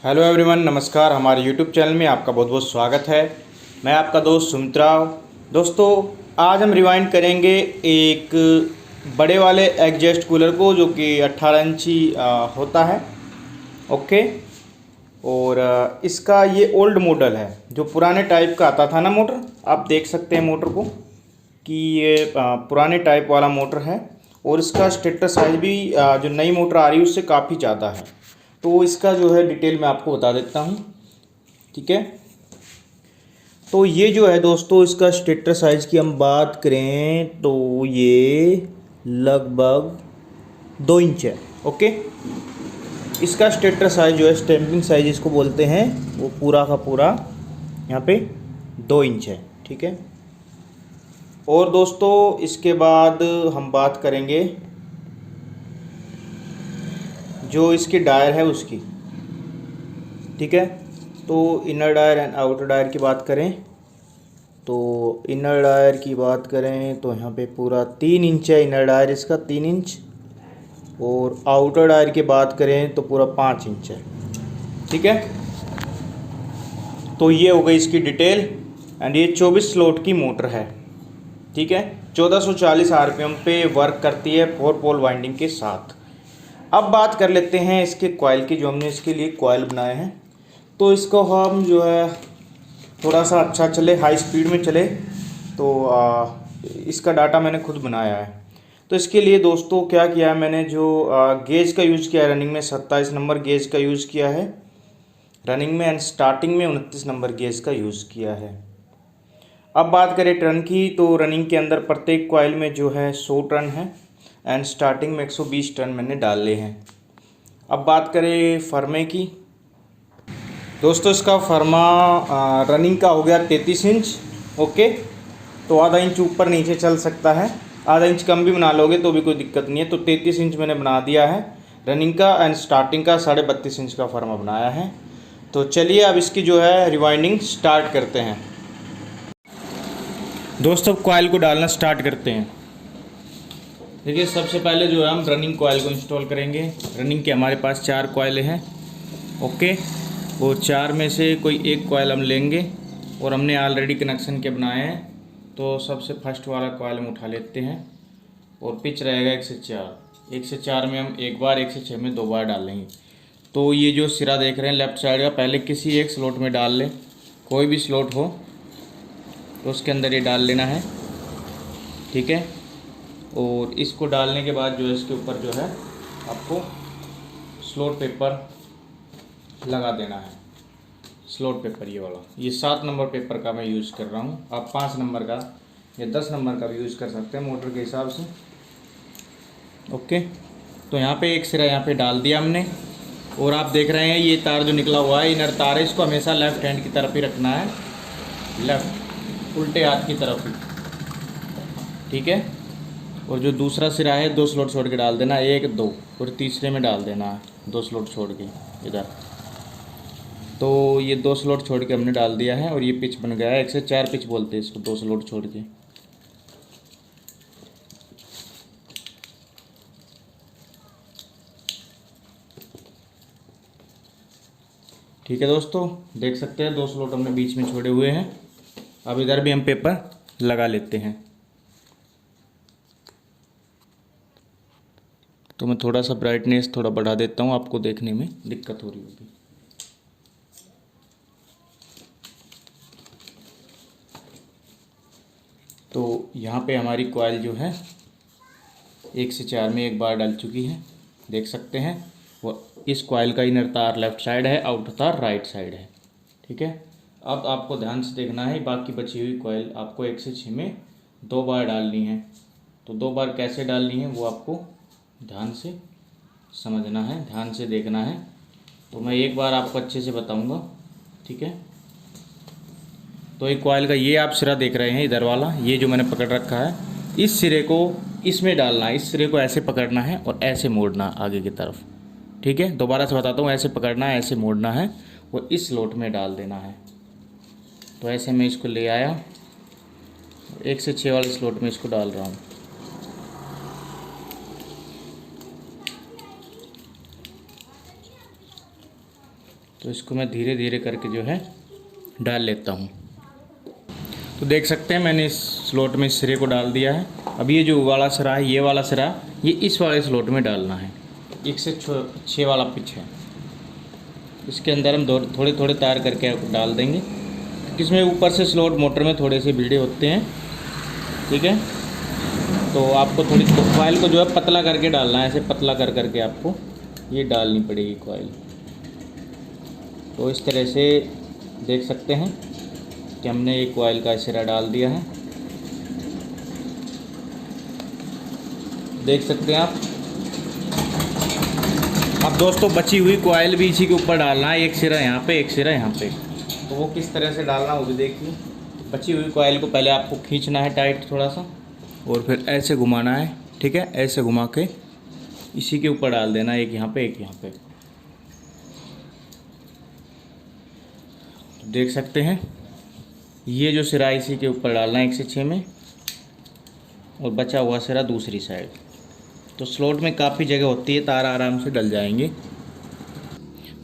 Hello everyone, नमस्कार। हमारे YouTube channel में आपका बहुत बहुत स्वागत है। मैं आपका दोस्त सुमित राव। दोस्तों, आज हम रिवाइंड करेंगे एक बड़े वाले एग्जॉस्ट कूलर को, जो कि 18 इंची होता है। ओके। और इसका ये ओल्ड मॉडल है, जो पुराने टाइप का आता था ना मोटर। आप देख सकते हैं मोटर को कि ये पुराने टाइप वाला मोटर है। और इसका स्टेटर साइज भी जो नई मोटर आ रही है उससे काफ़ी ज़्यादा है। तो इसका जो है डिटेल मैं आपको बता देता हूँ। ठीक है। तो ये जो है दोस्तों, इसका स्टेटर साइज की हम बात करें तो ये लगभग 2 इंच है। ओके। इसका स्टेटर साइज जो है, स्टैंपिंग साइज इसको बोलते हैं, वो पूरा का पूरा यहाँ पे 2 इंच है। ठीक है। और दोस्तों, इसके बाद हम बात करेंगे जो इसकी डायर है उसकी। ठीक है। तो inner dia and outer dia की बात करें तो इनर डायर की बात करें तो यहाँ पे पूरा 3 इंच है इनर डायर इसका, 3 इंच। और आउटर डायर की बात करें तो पूरा 5 इंच है। ठीक है। तो ये हो गई इसकी डिटेल। एंड ये 24 स्लॉट की मोटर है। ठीक है। 1440 आरपीएम पे वर्क करती है 4 पोल वाइंडिंग के साथ। अब बात कर लेते हैं इसके कॉइल की, जो हमने इसके लिए कॉइल बनाए हैं। तो इसको हम जो है थोड़ा सा अच्छा चले, हाई स्पीड में चले, तो इसका डाटा मैंने खुद बनाया है। तो इसके लिए दोस्तों क्या किया है मैंने, जो गेज का यूज़ किया है रनिंग में 27 नंबर गेज का यूज़ किया है रनिंग में, एंड स्टार्टिंग में 29 नंबर गेज का यूज़ किया है। अब बात करें टर्न की, तो रनिंग के अंदर प्रत्येक कॉइल में जो है 100 टर्न है, एंड स्टार्टिंग में 120 टर्न मैंने डाले हैं। अब बात करें फर्मे की, दोस्तों इसका फर्मा रनिंग का हो गया 33 इंच। ओके। तो आधा इंच ऊपर नीचे चल सकता है, आधा इंच कम भी बना लोगे तो भी कोई दिक्कत नहीं है। तो 33 इंच मैंने बना दिया है रनिंग का, एंड स्टार्टिंग का 32.5 इंच का फर्मा बनाया है। तो चलिए अब इसकी जो है रिवाइंडिंग स्टार्ट करते हैं। दोस्तों कॉइल को डालना स्टार्ट करते हैं। देखिए, सबसे पहले जो है हम रनिंग कॉइल को इंस्टॉल करेंगे। रनिंग के हमारे पास 4 कॉइल हैं। ओके। वो 4 में से कोई एक कॉइल हम लेंगे, और हमने ऑलरेडी कनेक्शन के बनाए हैं। तो सबसे फर्स्ट वाला कॉइल हम उठा लेते हैं, और पिच रहेगा 1 से 4। 1 से 4 में हम एक बार, 1 से 6 में 2 बार डालेंगे। तो ये जो सिरा देख रहे हैं लेफ़्ट साइड का, पहले किसी एक स्लॉट में डाल लें, कोई भी स्लॉट हो तो उसके अंदर ये डाल लेना है। ठीक है। और इसको डालने के बाद जो है इसके ऊपर जो है आपको स्लॉट पेपर लगा देना है। स्लॉट पेपर ये वाला, ये 7 नंबर पेपर का मैं यूज़ कर रहा हूँ। आप 5 नंबर का या 10 नंबर का भी यूज़ कर सकते हैं मोटर के हिसाब से। ओके। तो यहाँ पे एक सिरा यहाँ पे डाल दिया हमने। और आप देख रहे हैं ये तार जो निकला हुआ है, इनर तार है, इसको हमेशा लेफ़्ट हैंड की तरफ ही रखना है, लेफ़्ट उल्टे हाथ की तरफ ही। ठीक है। और जो दूसरा सिरा है 2 स्लॉट छोड़ के डाल देना, 1 2, और तीसरे में डाल देना है 2 स्लॉट छोड़ के इधर। तो ये 2 स्लॉट छोड़ के हमने डाल दिया है, और ये पिच बन गया है। 1 से 4 पिच बोलते हैं इसको, 2 स्लॉट छोड़ के। ठीक है दोस्तों, देख सकते हैं 2 स्लॉट हमने बीच में छोड़े हुए हैं। अब इधर भी हम पेपर लगा लेते हैं। तो मैं थोड़ा सा ब्राइटनेस थोड़ा बढ़ा देता हूँ, आपको देखने में दिक्कत हो रही होगी। तो यहाँ पे हमारी कॉइल जो है 1 से 4 में एक बार डल चुकी है, देख सकते हैं। वो इस कॉइल का इनर तार लेफ़्ट साइड है, आउटर तार राइट साइड है। ठीक है। अब आपको ध्यान से देखना है, बाकी बची हुई कॉइल आपको 1 से 6 में 2 बार डालनी है। तो 2 बार कैसे डालनी है वो आपको ध्यान से समझना है, ध्यान से देखना है। तो मैं एक बार आपको अच्छे से बताऊंगा। ठीक है। तो एक कॉइल का ये आप सिरा देख रहे हैं इधर वाला, ये जो मैंने पकड़ रखा है, इस सिरे को इसमें डालना है। इस सिरे को ऐसे पकड़ना है और ऐसे मोड़ना आगे की तरफ। ठीक है। दोबारा से बताता हूँ, ऐसे पकड़ना है, ऐसे मोड़ना है, और इस स्लॉट में डाल देना है। तो ऐसे मैं इसको ले आया, 1 से 6 वाले स्लॉट में इसको डाल रहा हूँ। तो इसको मैं धीरे धीरे करके जो है डाल लेता हूँ। तो देख सकते हैं मैंने इस स्लॉट में इस सिरे को डाल दिया है। अब ये जो वाला सिरा है, ये वाला सिरा, ये इस वाले स्लॉट में डालना है। 1 से 6 वाला पिच है, इसके अंदर हम थोड़े थोड़े तार करके डाल देंगे। इसमें ऊपर से स्लॉट मोटर में थोड़े से भिड़े होते हैं, ठीक है। तो आपको थोड़ी कॉइल को जो है पतला करके डालना है, ऐसे पतला कर करके आपको ये डालनी पड़ेगी कॉइल। तो इस तरह से देख सकते हैं कि हमने एक कॉइल का सिरा डाल दिया है, देख सकते हैं आप। अब दोस्तों बची हुई कॉइल भी इसी के ऊपर डालना है, एक सिरा यहाँ पे, एक सिरा यहाँ पे। तो वो किस तरह से डालना वो भी देखिए। बची हुई कॉइल को पहले आपको खींचना है टाइट थोड़ा सा, और फिर ऐसे घुमाना है, ठीक है। ऐसे घुमा के इसी के ऊपर डाल देना, एक यहाँ पे, एक यहाँ पे। तो देख सकते हैं ये जो सिरा इसी के ऊपर डालना है 1 से 6 में, और बचा हुआ सिरा दूसरी साइड। तो स्लॉट में काफ़ी जगह होती है, तार आराम से डल जाएंगे।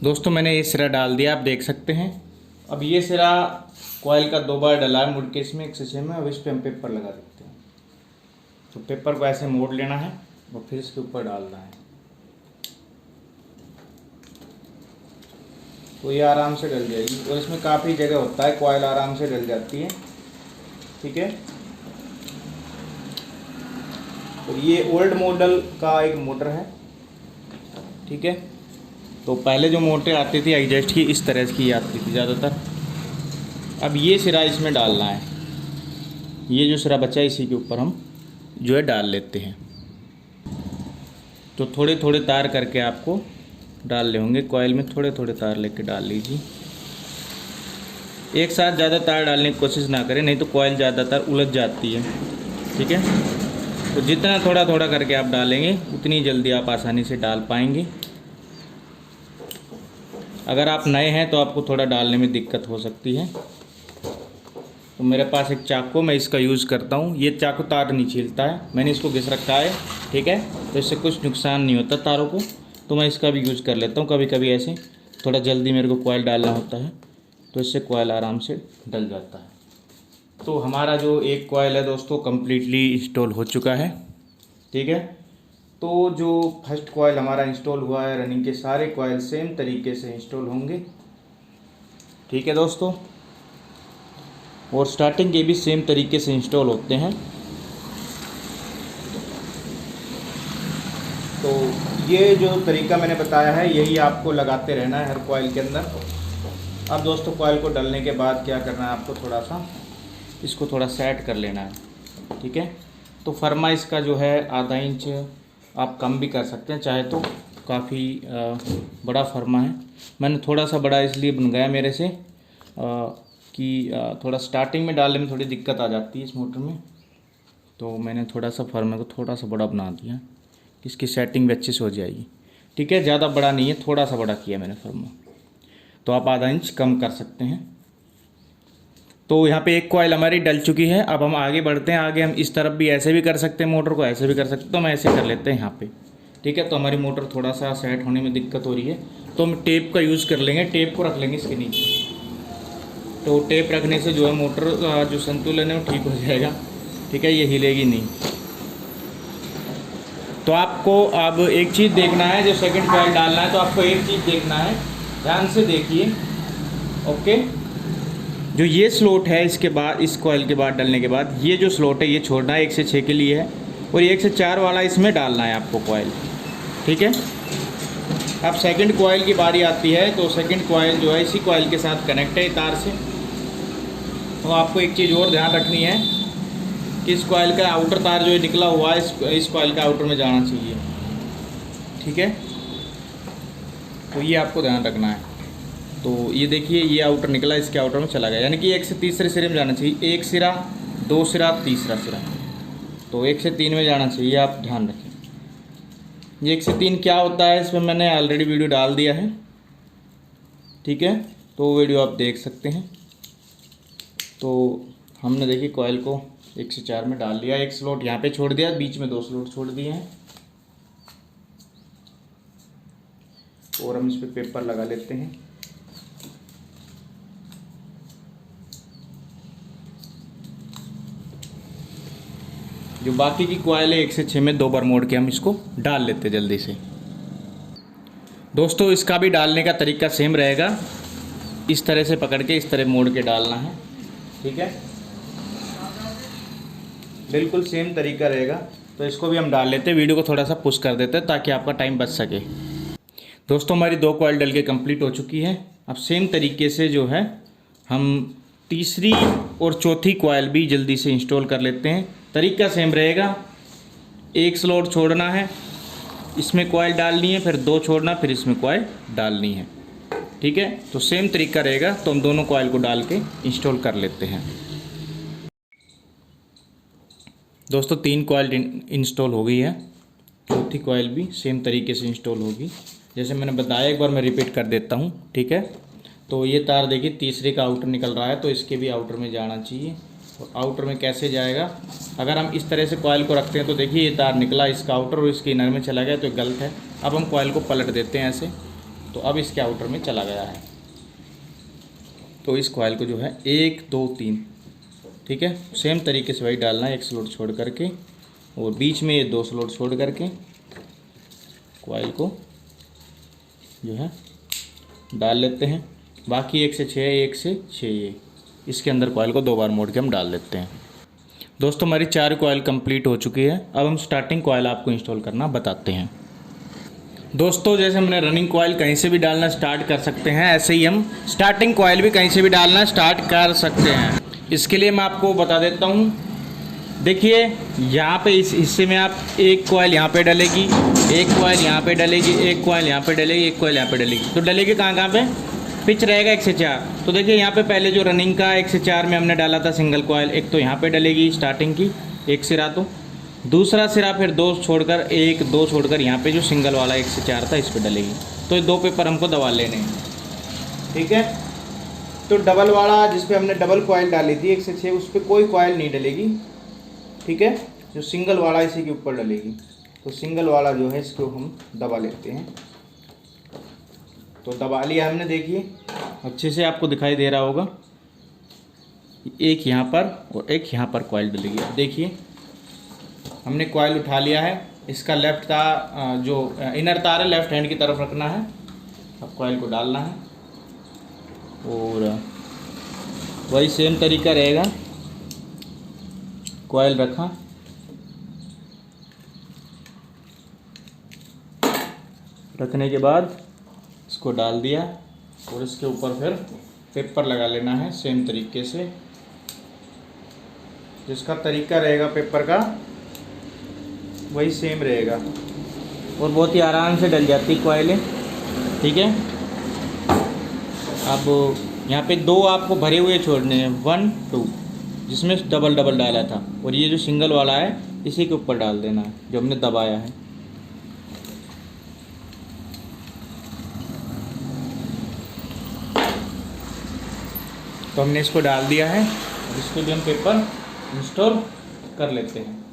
दोस्तों मैंने ये सिरा डाल दिया, आप देख सकते हैं। अब ये सिरा कॉइल का 2 बार डला है मुड़ के इसमें 1 से 6 में। अब इस पर हम पेपर लगा देते हैं। तो पेपर को ऐसे मोड़ लेना है और फिर इसके ऊपर डालना है, तो ये आराम से डल जाएगी। और इसमें काफ़ी जगह होता है, कॉइल आराम से डल जाती है, ठीक है। और ये ओल्ड मॉडल का एक मोटर है, ठीक है। तो पहले जो मोटर आती थी एग्जॉस्ट की, इस तरह की आती थी ज़्यादातर। अब ये सिरा इसमें डालना है, ये जो सिरा बचा है इसी के ऊपर हम जो है डाल लेते हैं। तो थोड़े थोड़े तार करके आपको डाल ले होंगे, कॉइल में थोड़े थोड़े तार लेके डाल लीजिए। एक साथ ज़्यादा तार डालने की कोशिश ना करें, नहीं तो कॉइल ज़्यादातर उलझ जाती है, ठीक है। तो जितना थोड़ा थोड़ा करके आप डालेंगे उतनी जल्दी आप आसानी से डाल पाएंगे। अगर आप नए हैं तो आपको थोड़ा डालने में दिक्कत हो सकती है। तो मेरे पास एक चाकू, मैं इसका यूज़ करता हूँ। ये चाकू तार नहीं छीलता है, मैंने इसको घिस रखा है, ठीक है। तो इससे कुछ नुकसान नहीं होता तारों को, तो मैं इसका भी यूज़ कर लेता हूँ। कभी कभी ऐसे थोड़ा जल्दी मेरे को कॉइल डालना होता है, तो इससे कॉइल आराम से डल जाता है। तो हमारा जो एक कॉइल है दोस्तों कम्प्लीटली इंस्टॉल हो चुका है, ठीक है। तो जो फर्स्ट कॉइल हमारा इंस्टॉल हुआ है, रनिंग के सारे कॉइल सेम तरीके से इंस्टॉल होंगे, ठीक है दोस्तों। और स्टार्टिंग के भी सेम तरीके से इंस्टॉल होते हैं। तो ये जो तरीका मैंने बताया है यही आपको लगाते रहना है हर कॉइल के अंदर। अब दोस्तों कॉइल को डालने के बाद क्या करना है, आपको थोड़ा सा इसको थोड़ा सेट कर लेना है, ठीक है। तो फर्मा इसका जो है ½ इंच आप कम भी कर सकते हैं चाहे तो, काफ़ी बड़ा फर्मा है। मैंने थोड़ा सा बड़ा इसलिए बनवाया मेरे से कि थोड़ा स्टार्टिंग में डालने में थोड़ी दिक्कत आ जाती है इस मोटर में, तो मैंने थोड़ा सा फर्मे को थोड़ा सा बड़ा बना दिया, इसकी सेटिंग भी अच्छे से हो जाएगी, ठीक है। ज़्यादा बड़ा नहीं है, थोड़ा सा बड़ा किया मैंने फर्मा, तो आप ½ इंच कम कर सकते हैं। तो यहाँ पे एक कॉइल हमारी डल चुकी है। अब हम आगे बढ़ते हैं। आगे हम इस तरफ भी ऐसे भी कर सकते हैं, मोटर को ऐसे भी कर सकते हैं, तो हम ऐसे कर लेते हैं यहाँ पे, ठीक है। तो हमारी मोटर थोड़ा सा सेट होने में दिक्कत हो रही है, तो हम टेप का यूज़ कर लेंगे। टेप को रख लेंगे इसके नीचे, तो टेप रखने से जो है मोटर का जो संतुलन है वो ठीक हो जाएगा, ठीक है, ये हिलेगी नहीं। तो आपको अब एक चीज़ देखना है, जो सेकंड कॉइल डालना है तो आपको एक चीज़ देखना है, ध्यान से देखिए, ओके। जो ये स्लॉट है इसके बाद, इस कॉइल के बाद डालने के बाद ये जो स्लॉट है ये छोड़ना है, 1 से 6 के लिए है, और 1 से 4 वाला इसमें डालना है आपको कॉइल, ठीक है। अब सेकंड कॉइल की बारी आती है, तो सेकंड कॉइल जो है इसी कॉइल के साथ कनेक्ट है तार से। तो आपको एक चीज़ और ध्यान रखनी है कि इस कॉइल का आउटर तार जो निकला हुआ है इस कॉइल का आउटर में जाना चाहिए, ठीक है। तो ये आपको ध्यान रखना है। तो ये देखिए ये आउटर निकला, इसके आउटर में चला गया, यानी कि 1 से तीसरे सिरे में जाना चाहिए। 1 सिरा, 2 सिरा, तीसरा सिरा, तो 1 से 3 में जाना चाहिए, आप ध्यान रखें। ये 1 से 3 क्या होता है इसमें मैंने ऑलरेडी वीडियो डाल दिया है, ठीक है, तो वो वीडियो आप देख सकते हैं। तो हमने देखिए कॉइल को 1 से 4 में डाल लिया, एक स्लॉट यहाँ पे छोड़ दिया, बीच में 2 स्लॉट छोड़ दिए हैं, और हम इस पर पेपर लगा लेते हैं। जो बाकी की कॉइल है 1 से 6 में 2 बार मोड़ के हम इसको डाल लेते जल्दी से। दोस्तों इसका भी डालने का तरीका सेम रहेगा, इस तरह से पकड़ के इस तरह मोड़ के डालना है, ठीक है, बिल्कुल सेम तरीका रहेगा। तो इसको भी हम डाल लेते हैं, वीडियो को थोड़ा सा पुश कर देते हैं ताकि आपका टाइम बच सके। दोस्तों हमारी 2 कॉइल डल के कंप्लीट हो चुकी है। अब सेम तरीके से जो है हम तीसरी और चौथी कॉइल भी जल्दी से इंस्टॉल कर लेते हैं। तरीका सेम रहेगा, एक स्लॉट छोड़ना है, इसमें कॉइल डालनी है, फिर 2 छोड़ना, फिर इसमें कॉइल डालनी है, ठीक है। तो सेम तरीका रहेगा। तो हम दोनों कॉइल को डाल के इंस्टॉल कर लेते हैं। दोस्तों 3 कॉइल इंस्टॉल हो गई है, चौथी कॉइल भी सेम तरीके से इंस्टॉल होगी। जैसे मैंने बताया, एक बार मैं रिपीट कर देता हूँ, ठीक है। तो ये तार देखिए तीसरे का आउटर निकल रहा है, तो इसके भी आउटर में जाना चाहिए। तो आउटर में कैसे जाएगा, अगर हम इस तरह से कॉइल को रखते हैं तो देखिए ये तार निकला इसका आउटर और इसके इनर में चला गया, तो गलत है। अब हम कॉइल को पलट देते हैं ऐसे, तो अब इसके आउटर में चला गया है। तो इस कॉइल को जो है 1 2 3, ठीक है, सेम तरीके से वही डालना है, एक स्लॉट छोड़ करके, और बीच में ये 2 स्लॉट छोड़ करके कॉइल को जो है डाल लेते हैं। बाकी 1 से 6, 1 से 6 ये इसके अंदर कॉइल को 2 बार मोड़ के हम डाल देते हैं। दोस्तों हमारी 4 कॉइल कंप्लीट हो चुकी है। अब हम स्टार्टिंग कॉइल आपको इंस्टॉल करना बताते हैं। दोस्तों जैसे हमने रनिंग कॉइल कहीं से भी डालना स्टार्ट कर सकते हैं, ऐसे ही हम स्टार्टिंग कॉइल भी कहीं से भी डालना स्टार्ट कर सकते हैं। इसके लिए मैं आपको बता देता हूँ, देखिए यहाँ पे इस हिस्से में आप एक कॉइल यहाँ पे डलेगी, एक कॉइल यहाँ पे डलेगी, एक कॉइल यहाँ पे डलेगी, एक कॉइल यहाँ पे डलेगी। तो डलेगी कहाँ पे, पिच रहेगा 1 से 4। तो देखिए यहाँ पे पहले जो रनिंग का 1 से 4 में हमने डाला था सिंगल कॉइल, एक तो यहाँ पे डलेगी स्टार्टिंग की एक सिरा, तो दूसरा सिरा फिर 2 छोड़कर 1 2 छोड़कर यहाँ पे जो सिंगल वाला 1 से 4 था इस पे डलेगी। तो ये 2 पेपर हमको दबा लेने हैं, ठीक है। तो डबल वाला जिस पे हमने डबल कॉइल डाली थी 1 से 6, उस पर कोई कॉइल नहीं डलेगी, ठीक है। जो सिंगल वाला इसी के ऊपर डलेगी। तो सिंगल वाला जो है इसको हम दबा लेते हैं। तो दबा लिया हमने, देखिए अच्छे से आपको दिखाई दे रहा होगा, एक यहाँ पर और एक यहाँ पर कॉइल डलेगी। अब देखिए हमने कॉइल उठा लिया है, इसका लेफ्ट तार जो इनर तार है लेफ्ट हैंड की तरफ रखना है। अब कॉइल को डालना है और वही सेम तरीका रहेगा, कॉइल रखा, रखने के बाद इसको डाल दिया और इसके ऊपर फिर पेपर लगा लेना है सेम तरीके से। जिसका तरीका रहेगा पेपर का वही सेम रहेगा और बहुत ही आराम से डल जाती कॉइलें, ठीक है। अब यहाँ पे 2 आपको भरे हुए छोड़ने हैं, 1 2, जिसमें डबल डबल डाला था, और ये जो सिंगल वाला है इसी के ऊपर डाल देना है जो हमने दबाया है। तो हमने इसको डाल दिया है, इसको भी हम पेपर इंस्टॉल कर लेते हैं।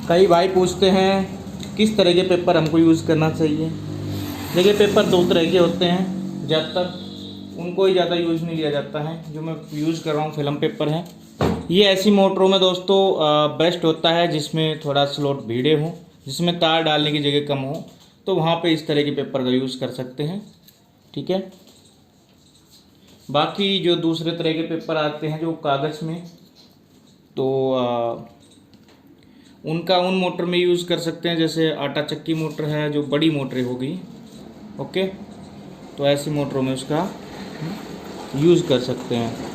कई भाई पूछते हैं किस तरह के पेपर हमको यूज़ करना चाहिए। देखिए पेपर 2 तरह के होते हैं, ज़्यादातर उनको ही ज़्यादा यूज़ नहीं लिया जाता है। जो मैं यूज़ कर रहा हूँ फिल्म पेपर है। ये ऐसी मोटरों में दोस्तों बेस्ट होता है जिसमें थोड़ा स्लॉट भीड़े हों, जिसमें तार डालने की जगह कम हो, तो वहाँ पे इस तरह के पेपर का यूज़ कर सकते हैं, ठीक है। बाकी जो दूसरे तरह के पेपर आते हैं जो कागज़ में, तो उनका उन मोटर में यूज़ कर सकते हैं, जैसे आटा चक्की मोटर है, जो बड़ी मोटरें हो गई, ओके। तो ऐसी मोटरों में उसका यूज़ कर सकते हैं।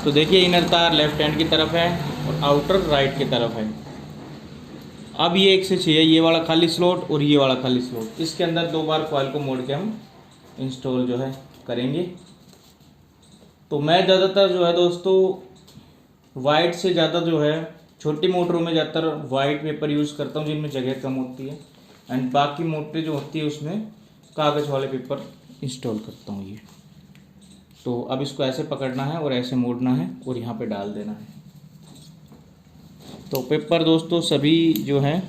तो देखिए इनर तार लेफ्ट हैंड की तरफ है और आउटर राइट की तरफ है। अब ये 1 से 6 है, ये वाला खाली स्लॉट और ये वाला खाली स्लॉट, इसके अंदर 2 बार कॉइल को मोड़ के हम इंस्टॉल जो है करेंगे। तो मैं ज़्यादातर जो है दोस्तों वाइट से ज़्यादा जो है छोटी मोटरों में ज़्यादातर वाइट पेपर यूज़ करता हूँ जिनमें जगह कम होती है, एंड बाकी मोटरें जो होती है उसमें कागज़ वाले पेपर इंस्टॉल करता हूँ ये। तो अब इसको ऐसे पकड़ना है और ऐसे मोड़ना है और यहाँ पे डाल देना है। तो पेपर दोस्तों सभी जो हैं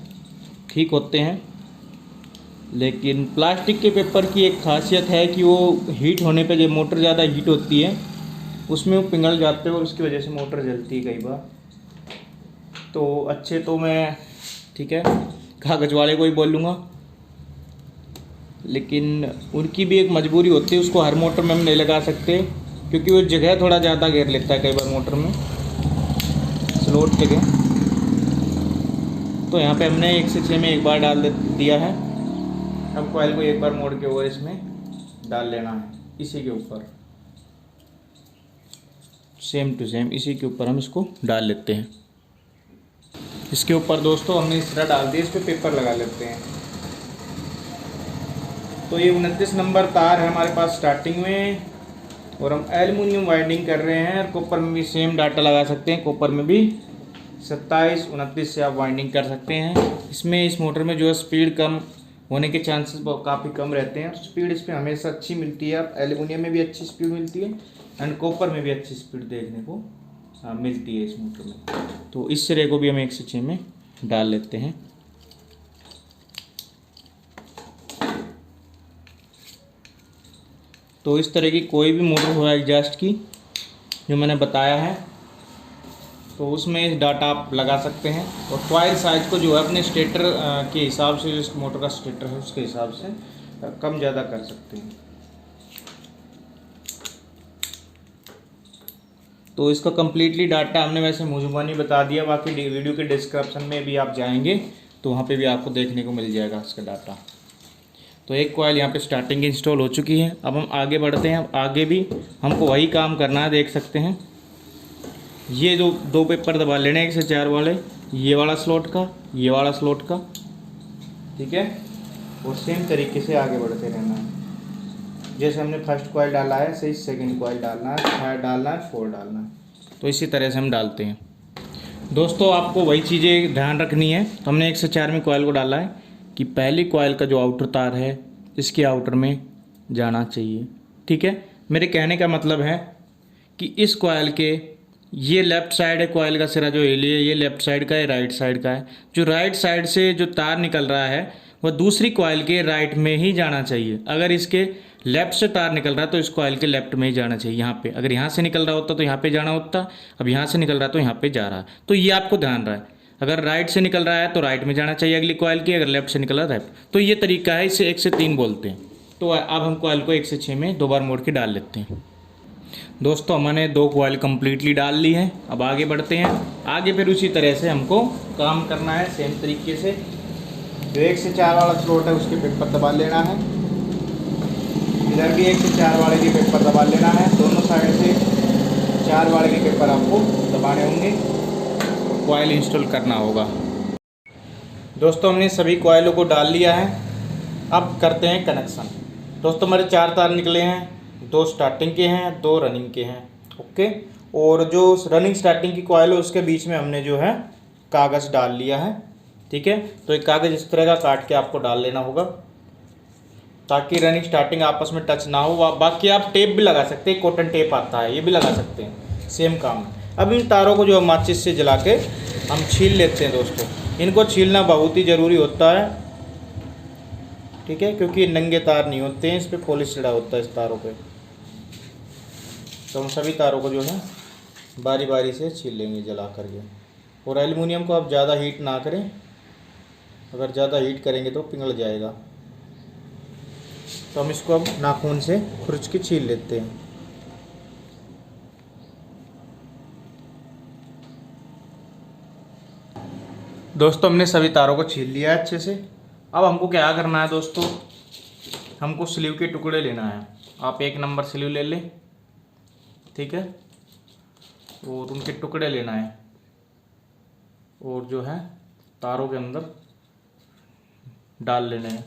ठीक होते हैं, लेकिन प्लास्टिक के पेपर की एक खासियत है कि वो हीट होने पे, जब मोटर ज़्यादा हीट होती है उसमें वो पिघल जाते हैं और उसकी वजह से मोटर जलती है कई बार। तो अच्छे तो मैं ठीक है कागज़ वाले को ही बोलूँगा, लेकिन उनकी भी एक मजबूरी होती है, उसको हर मोटर में हम नहीं लगा सकते क्योंकि वो जगह थोड़ा ज़्यादा घेर लेता है कई बार मोटर में, स्लोट जगह। तो यहाँ पे हमने 1 से 6 में एक बार डाल दिया है। अब कॉइल को एक बार मोड़ के और इसमें डाल लेना है, इसी के ऊपर सेम टू सेम इसी के ऊपर हम इसको डाल लेते हैं। इसके ऊपर दोस्तों हमने इस तरह डाल दिया, इस पर पेपर लगा लेते हैं। तो ये 29 नंबर तार है हमारे पास स्टार्टिंग में, और हम एल्युमिनियम वाइंडिंग कर रहे हैं। और कॉपर में भी सेम डाटा लगा सकते हैं, कॉपर में भी 27, 29 से आप वाइंडिंग कर सकते हैं। इसमें इस मोटर में जो है स्पीड कम होने के चांसेस काफ़ी कम रहते हैं, स्पीड इस पर हमेशा अच्छी मिलती है। एल्युमिनियम में भी अच्छी स्पीड मिलती है एंड कॉपर में भी अच्छी स्पीड देखने को मिलती है इस मोटर में। तो इस सिरे को भी हम 1 से 6 में डाल लेते हैं। तो इस तरह की कोई भी मोटर हो एग्जॉस्ट की जो मैंने बताया है, तो उसमें डाटा आप लगा सकते हैं। और कॉइल साइज को जो है अपने स्टेटर के हिसाब से, जो मोटर का स्टेटर है उसके हिसाब से कम ज़्यादा कर सकते हैं। तो इसका कम्प्लीटली डाटा हमने वैसे मुझे बता दिया, बाकी वीडियो के डिस्क्रिप्शन में भी आप जाएंगे तो वहाँ पे भी आपको देखने को मिल जाएगा इसका डाटा। तो एक कॉइल यहाँ पे स्टार्टिंग इंस्टॉल हो चुकी है। अब हम आगे बढ़ते हैं। अब आगे भी हमको वही काम करना है, देख सकते हैं ये जो 2 पेपर दबा लेने 1 से 4 वाले, ये वाला स्लॉट का, ये वाला स्लॉट का, ठीक है। और सेम तरीके से आगे बढ़ते रहना है। जैसे हमने फर्स्ट कॉइल डाला है सही सेकंड कॉइल डालना है, थर्ड डालना है, फोर्थ डालना है। तो इसी तरह से हम डालते हैं। दोस्तों आपको वही चीज़ें ध्यान रखनी है। तो हमने 1 से 4 में कॉइल को डाला है कि पहली कॉइल का जो आउटर तार है इसके आउटर में जाना चाहिए, ठीक है। मेरे कहने का मतलब है कि इस कॉइल के ये लेफ़्ट साइड है, कॉइल का सिरा जो ये लेफ़्ट साइड का है, राइट साइड का है। जो राइट साइड से जो तार निकल रहा है वह दूसरी कॉइल के राइट में ही जाना चाहिए। अगर इसके लेफ़्ट से तार निकल रहा है तो इस कॉइल के लेफ़्ट में ही जाना चाहिए। यहाँ पे अगर यहाँ से निकल रहा होता तो यहाँ पे जाना होता, अब यहाँ से निकल रहा है तो यहाँ पे जा रहा है। तो ये आपको ध्यान रहा है, अगर राइट से निकल रहा है तो राइट में जाना चाहिए अगली कॉइल की, अगर लेफ्ट से निकल रहा है लेफ्ट। तो ये तरीका है, इसे 1 से 3 बोलते हैं। तो अब हम कॉइल को 1 से 6 में 2 बार मोड़ के डाल लेते हैं। दोस्तों हमने 2 कॉइल कम्प्लीटली डाल ली है। अब आगे बढ़ते हैं। आगे फिर उसी तरह से हमको काम करना है सेम तरीके से। जो 1 से 4 वाला स्लॉट है उसके पेपर दबा लेना है, इधर भी 1 से 4 वाले के पेपर दबा लेना है। दोनों साइड से 4 वाले के पेपर आपको दबाने होंगे, कॉइल इंस्टॉल करना होगा। दोस्तों हमने सभी कॉइलों को डाल लिया है। अब करते हैं कनेक्शन। दोस्तों हमारे 4 तार निकले हैं, 2 स्टार्टिंग के हैं, 2 रनिंग के हैं, ओके। और जो रनिंग स्टार्टिंग की कॉइल है उसके बीच में हमने जो है कागज़ डाल लिया है, ठीक है। तो एक कागज़ इस तरह का काट के आपको डाल लेना होगा ताकि रनिंग स्टार्टिंग आपस में टच ना हो। बाकी आप टेप भी लगा सकते हैं, कॉटन टेप आता है, ये भी लगा सकते हैं, सेम काम है। अब इन तारों को जो माचिस से जला के हम छील लेते हैं। दोस्तों इनको छीलना बहुत ही ज़रूरी होता है, ठीक है, क्योंकि नंगे तार नहीं होते हैं, इस पर पॉलिश चढ़ा होता है इस तारों पे। तो हम सभी तारों को जो है बारी बारी से छील लेंगे जला करके। और एल्युमिनियम को आप ज़्यादा हीट ना करें, अगर ज़्यादा हीट करेंगे तो पिघल जाएगा। तो हम इसको अब नाखून से खुरच के छील लेते हैं। दोस्तों हमने सभी तारों को छील लिया है अच्छे से। अब हमको क्या करना है दोस्तों, हमको स्लीव के टुकड़े लेना है। आप 1 नंबर स्लीव ले लें, ठीक है, और उनके टुकड़े लेना है और जो है तारों के अंदर डाल लेने हैं।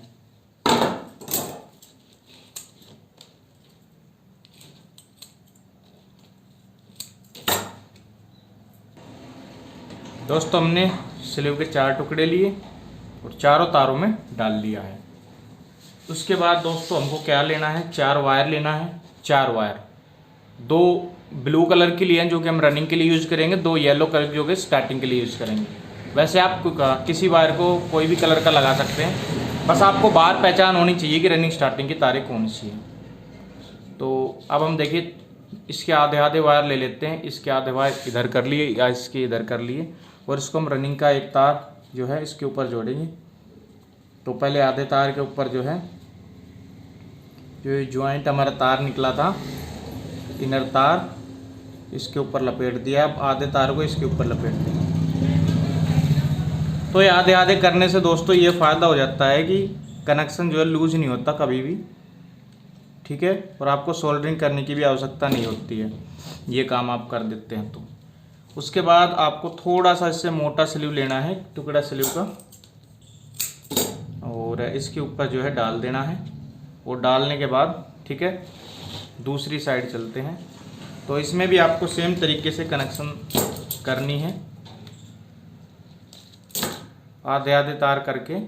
दोस्तों हमने स्लीव के 4 टुकड़े लिए और चारों तारों में डाल लिया है। उसके बाद दोस्तों हमको क्या लेना है, 4 वायर लेना है। 4 वायर, 2 ब्लू कलर के लिए हैं जो कि हम रनिंग के लिए यूज़ करेंगे, 2 येलो कलर जो कि स्टार्टिंग के लिए यूज़ करेंगे। वैसे आप किसी वायर को कोई भी कलर का लगा सकते हैं, बस आपको बाहर पहचान होनी चाहिए कि रनिंग स्टार्टिंग की तारीख कौन सी है। तो अब हम देखिए इसके आधे आधे वायर ले लेते हैं, इसके आधे वायर इधर कर लिए या इसके इधर कर लिए, और इसको हम रनिंग का एक तार जो है इसके ऊपर जोड़ेंगे। तो पहले आधे तार के ऊपर जो है जो ये ज्वाइंट हमारा तार निकला था, इनर तार इसके ऊपर लपेट दिया। अब आधे तार को इसके ऊपर लपेट देंगे। तो ये आधे आधे करने से दोस्तों ये फ़ायदा हो जाता है कि कनेक्शन जो है लूज़ नहीं होता कभी भी, ठीक है, और आपको सोल्डरिंग करने की भी आवश्यकता नहीं होती है, ये काम आप कर देते हैं। तो उसके बाद आपको थोड़ा सा इससे मोटा स्लीव लेना है, टुकड़ा स्लीव का, और इसके ऊपर जो है डाल देना है। वो डालने के बाद ठीक है दूसरी साइड चलते हैं। तो इसमें भी आपको सेम तरीके से कनेक्शन करनी है, आधे आधे तार करके।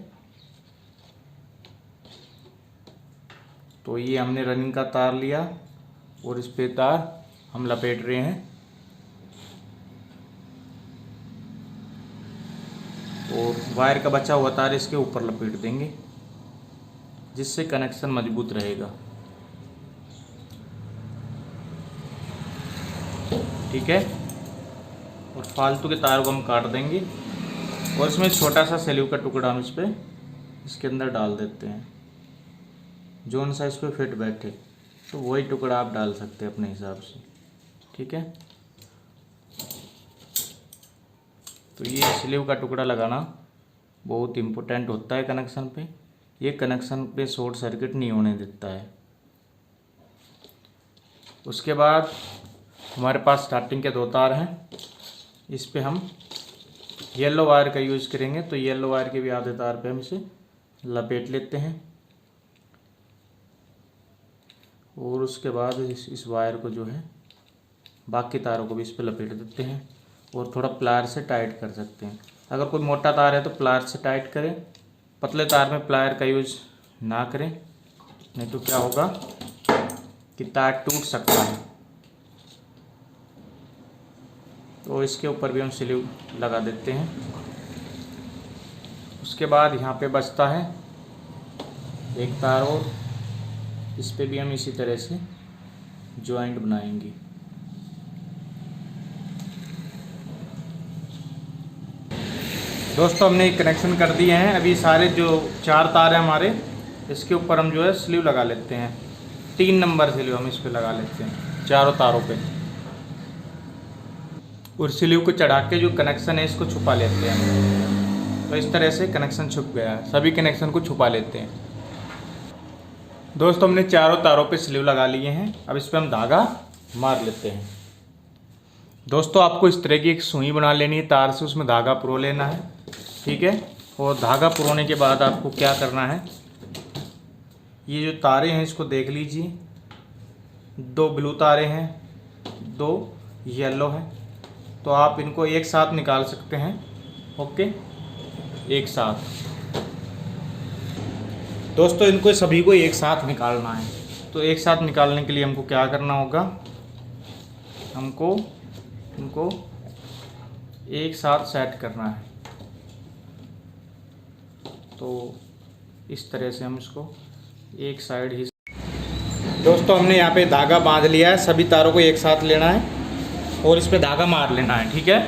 तो ये हमने रनिंग का तार लिया और इस पे तार हम लपेट रहे हैं, और वायर का बचा हुआ तार इसके ऊपर लपेट देंगे, जिससे कनेक्शन मजबूत रहेगा, ठीक है। और फालतू के तार को हम काट देंगे, और इसमें छोटा सा स्लीव का टुकड़ा हम इसके अंदर डाल देते हैं, जोन सा इस पर फिट बैठे। तो वही टुकड़ा आप डाल सकते हैं अपने हिसाब से, ठीक है। तो ये स्लीव का टुकड़ा लगाना बहुत इम्पोर्टेंट होता है कनेक्शन पे, ये कनेक्शन पे शॉर्ट सर्किट नहीं होने देता है। उसके बाद हमारे पास स्टार्टिंग के दो तार हैं, इस पे हम येलो वायर का यूज़ करेंगे। तो येलो वायर के भी आधे तार पे हम इसे लपेट लेते हैं, और उसके बाद इस वायर को जो है बाकी तारों को भी इस पे लपेट देते हैं, और थोड़ा प्लायर से टाइट कर सकते हैं। अगर कोई मोटा तार है तो प्लायर से टाइट करें, पतले तार में प्लायर का यूज़ ना करें, नहीं तो क्या होगा कि तार टूट सकता है। तो इसके ऊपर भी हम स्लीव लगा देते हैं। उसके बाद यहाँ पे बचता है एक तार, और इस पे भी हम इसी तरह से जॉइंट बनाएंगे। दोस्तों हमने कनेक्शन कर दिए हैं। अभी सारे जो चार तार हैं हमारे, इसके ऊपर हम जो है स्लीव लगा लेते हैं। 3 नंबर स्लीव हम इस पे लगा लेते हैं चारों तारों पे, और स्लीव को चढ़ा के जो कनेक्शन है इसको छुपा लेते हैं। तो इस तरह से कनेक्शन छुप गया है, सभी कनेक्शन को छुपा लेते हैं। दोस्तों हमने चारों तारों पे स्लीव लगा लिए हैं, अब इस पर हम धागा मार लेते हैं। दोस्तों आपको इस तरह की एक सुई बना लेनी है तार से, उसमें धागा पुरो लेना है, ठीक है। और धागा पुरोने के बाद आपको क्या करना है, ये जो तारे हैं इसको देख लीजिए, 2 ब्लू तारे हैं, 2 येलो हैं। तो आप इनको एक साथ निकाल सकते हैं, ओके, एक साथ। दोस्तों इनको सभी को एक साथ निकालना है। तो एक साथ निकालने के लिए हमको क्या करना होगा, हमको इनको एक साथ सेट करना है। तो इस तरह से हम इसको एक साइड ही। दोस्तों हमने यहाँ पे धागा बांध लिया है, सभी तारों को एक साथ लेना है और इस पे धागा मार लेना है, ठीक है।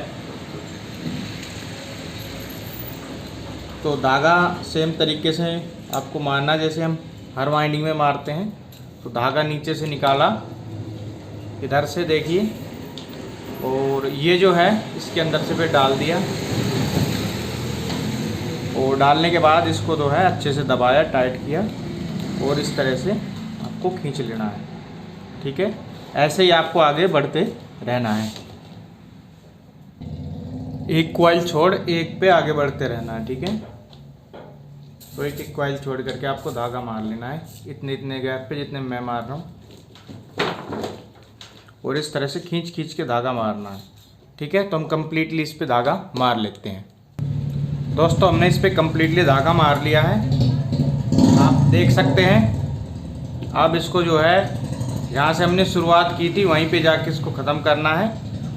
तो धागा सेम तरीके से आपको मारना जैसे हम हर वाइंडिंग में मारते हैं। तो धागा नीचे से निकाला, इधर से देखिए, और ये जो है इसके अंदर से फिर डाल दिया, और डालने के बाद इसको जो है अच्छे से दबाया, टाइट किया, और इस तरह से आपको खींच लेना है, ठीक है। ऐसे ही आपको आगे बढ़ते रहना है, एक कॉइल छोड़ एक पे आगे बढ़ते रहना है, ठीक है। तो एक कॉइल छोड़ करके आपको धागा मार लेना है इतने गैप पे जितने मैं मार रहा हूँ, और इस तरह से खींच खींच के धागा मारना है, ठीक है। तो हम कम्प्लीटली इस पे धागा मार लेते हैं। दोस्तों हमने इस पे कम्प्लीटली धागा मार लिया है, आप देख सकते हैं। अब इसको जो है जहाँ से हमने शुरुआत की थी वहीं पे जाके इसको ख़त्म करना है,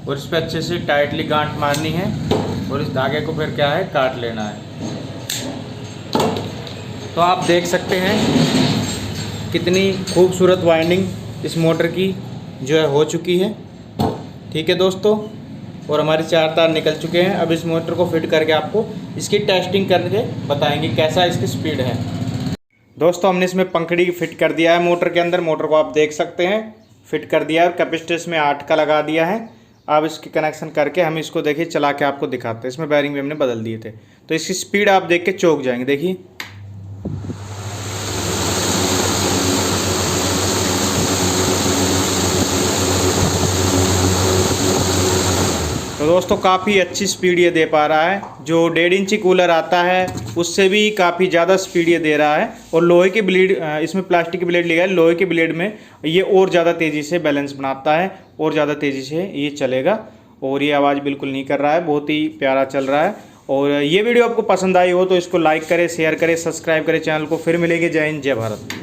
और इस पर अच्छे से टाइटली गांठ मारनी है, और इस धागे को फिर क्या है काट लेना है। तो आप देख सकते हैं कितनी खूबसूरत वाइंडिंग इस मोटर की जो है हो चुकी है। ठीक है दोस्तों, और हमारे 4 तार निकल चुके हैं। अब इस मोटर को फिट करके आपको इसकी टेस्टिंग करके बताएंगे कैसा इसकी स्पीड है। दोस्तों हमने इसमें पंखड़ी फिट कर दिया है मोटर के अंदर। मोटर को आप देख सकते हैं फिट कर दिया है और कैपेसिटर इसमें 8 का लगा दिया है। अब इसकी कनेक्शन करके हम इसको देखिए चला के आपको दिखाते हैं। इसमें बैरिंग भी हमने बदल दिए थे, तो इसकी स्पीड आप देख के चौंक जाएंगे। देखिए तो दोस्तों काफ़ी अच्छी स्पीड ये दे पा रहा है। जो 1.5 इंची कूलर आता है उससे भी काफ़ी ज़्यादा स्पीड ये दे रहा है। और लोहे की ब्लेड, इसमें प्लास्टिक की ब्लेड लिया है, लोहे की ब्लेड में ये और ज़्यादा तेज़ी से बैलेंस बनाता है और ज़्यादा तेज़ी से ये चलेगा। और ये आवाज़ बिल्कुल नहीं कर रहा है, बहुत ही प्यारा चल रहा है। और ये वीडियो आपको पसंद आई हो तो इसको लाइक करें, शेयर करें, सब्सक्राइब करें चैनल को। फिर मिलेंगे। जय हिंद, जय भारत।